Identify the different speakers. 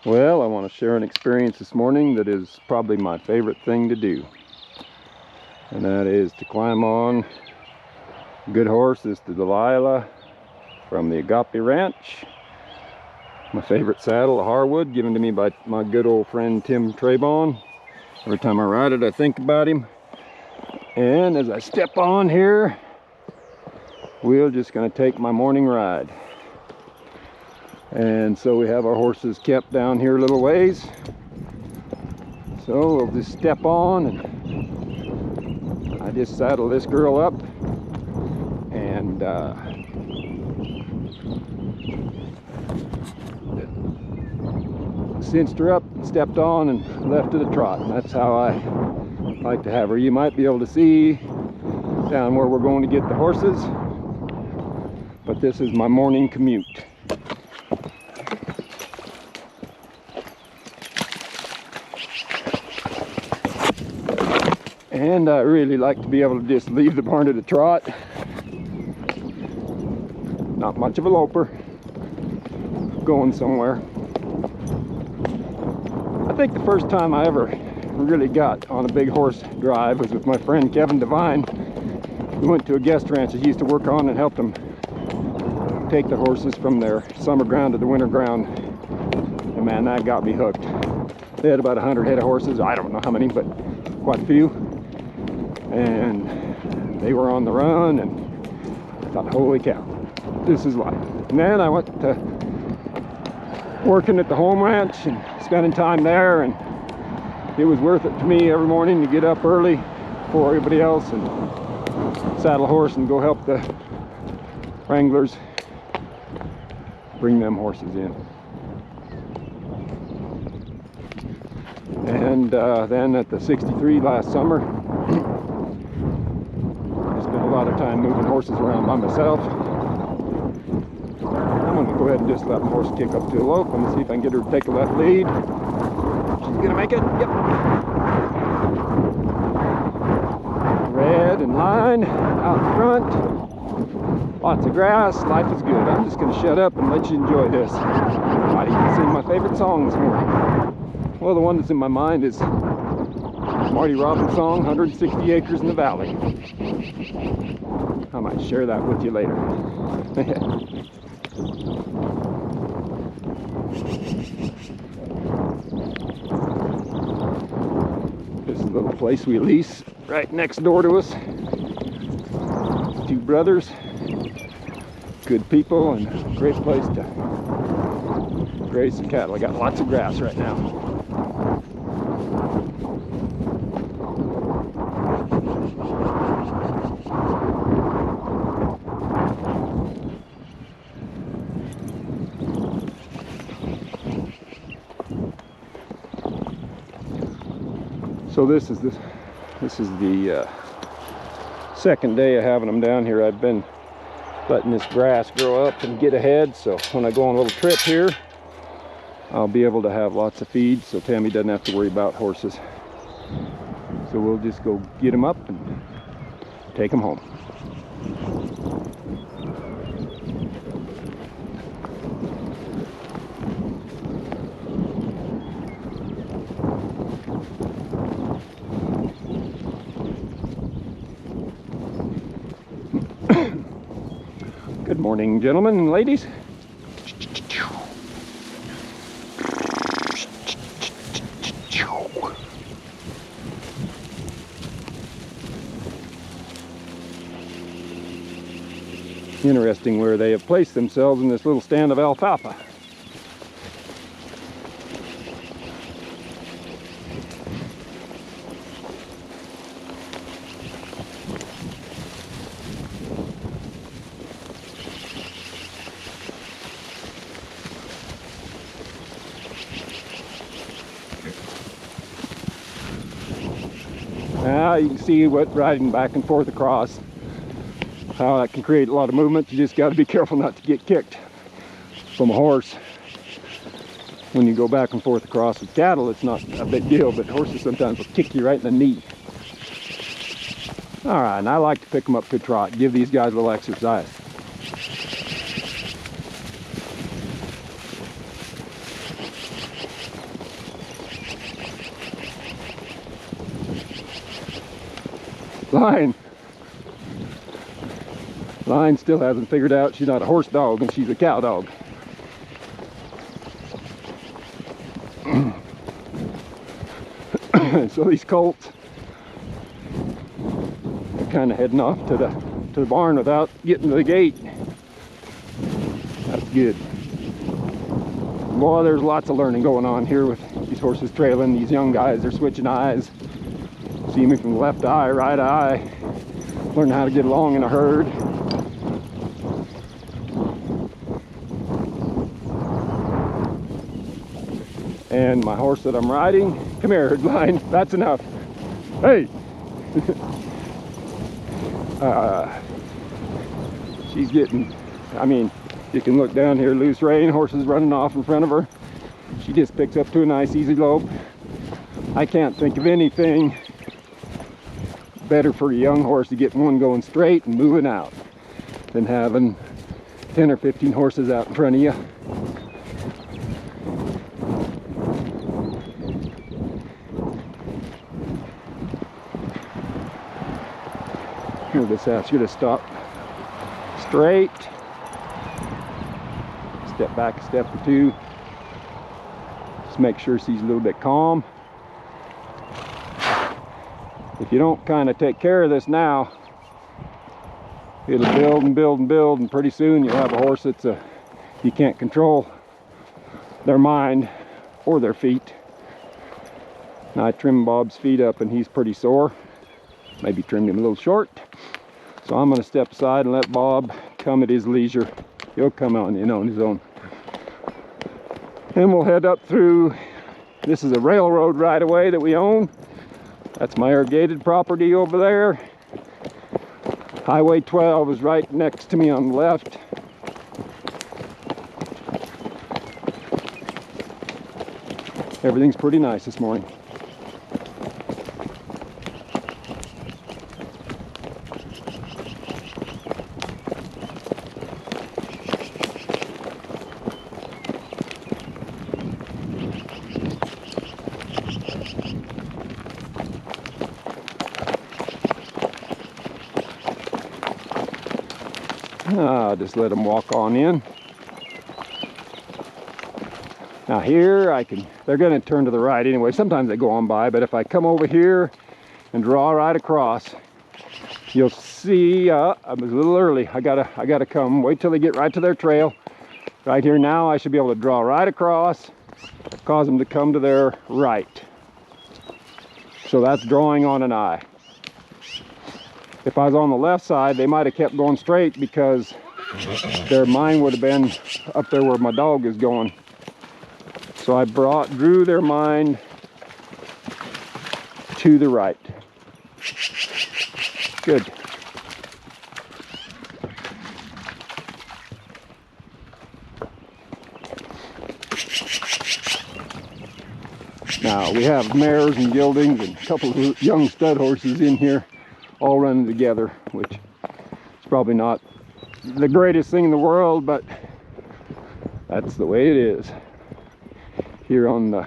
Speaker 1: Well, I want to share an experience this morning that is probably my favorite thing to do. And that is to climb on a good horse. This is Delilah from the Agape Ranch. My favorite saddle, a Harwood, given to me by my good old friend Tim Trabon. Every time I ride it, I think about him. And as I step on here, we're just going to take my morning ride. And so we have our horses kept down here a little ways. So we'll just step on, and I just saddle this girl up and cinched her up, stepped on, and left at a trot. And that's how I like to have her. You might be able to see down where we're going to get the horses, but this is my morning commute. And I really like to be able to just leave the barn at a trot. Not much of a loper, going somewhere. I think the first time I ever really got on a big horse drive was with my friend Kevin Devine. We went to a guest ranch that he used to work on and helped them take the horses from their summer ground to the winter ground. And man, that got me hooked. They had about 100 head of horses. I don't know how many, but quite a few. And they were on the run, and I thought, holy cow, this is life. And then I went to working at the home ranch and spending time there, and it was worth it to me every morning to get up early before everybody else and saddle a horse and go help the wranglers bring them horses in. And then at the 63 last summer, I spent a lot of time moving horses around by myself. I'm going to go ahead and just let the horse kick up to a lope and see if I can get her to take a left lead. She's going to make it. Yep. Red and line out front. Lots of grass. Life is good. I'm just going to shut up and let you enjoy this. I didn't sing my favorite song this morning. Well, the one that's in my mind is Marty Robbins' song, 160 Acres in the Valley. I might share that with you later. This is a little place we lease right next door to us. Two brothers, good people, and a great place to graze some cattle. I got lots of grass right now. So this is the second day of having them down here. I've been letting this grass grow up and get ahead, so when I go on a little trip here, I'll be able to have lots of feed, so Tammy doesn't have to worry about horses. So we'll just go get them up and take them home. Good morning, gentlemen and ladies. Interesting where they have placed themselves in this little stand of alfalfa. Now you can see what riding back and forth across, how that can create a lot of movement. You just got to be careful not to get kicked from a horse. When you go back and forth across with cattle, it's not a big deal, but horses sometimes will kick you right in the knee. All right, and I like to pick them up to a trot, give these guys a little exercise. Lion still hasn't figured out she's not a horse dog and she's a cow dog. So these colts are kind of heading off to the barn without getting to the gate. That's good. Boy, there's lots of learning going on here with these horses trailing. These young guys are switching eyes. See me from the left eye, right eye. Learn how to get along in a herd. And my horse that I'm riding, come here, Line, that's enough. Hey! She's getting, I mean, you can look down here, loose rein, horses running off in front of her. She just picks up to a nice easy lope. I can't think of anything better for a young horse to get one going straight and moving out than having 10 or 15 horses out in front of you. Here, this ass should have stopped straight. Step back a step or two. Just make sure she's a little bit calm. If you don't kind of take care of this now, it'll build and build and build, and pretty soon you'll have a horse that's you can't control their mind or their feet. Now I trimmed Bob's feet up and he's pretty sore. Maybe trimmed him a little short. So I'm going to step aside and let Bob come at his leisure. He'll come on in on his own. And we'll head up through, this is a railroad right of way that we own. That's my irrigated property over there. Highway 12 is right next to me on the left. Everything's pretty nice this morning. Just let them walk on in. Now here they're going to turn to the right anyway. Sometimes they go on by, but if I come over here and draw right across, you'll see, I was a little early. I gotta come, wait till they get right to their trail. Right here now, I should be able to draw right across, cause them to come to their right. So that's drawing on an eye. If I was on the left side, they might have kept going straight because their mind would have been up there where my dog is going. So I drew their mind to the right. Good. Now we have mares and geldings and a couple of young stud horses in here all running together, which is probably not the greatest thing in the world, but that's the way it is here on the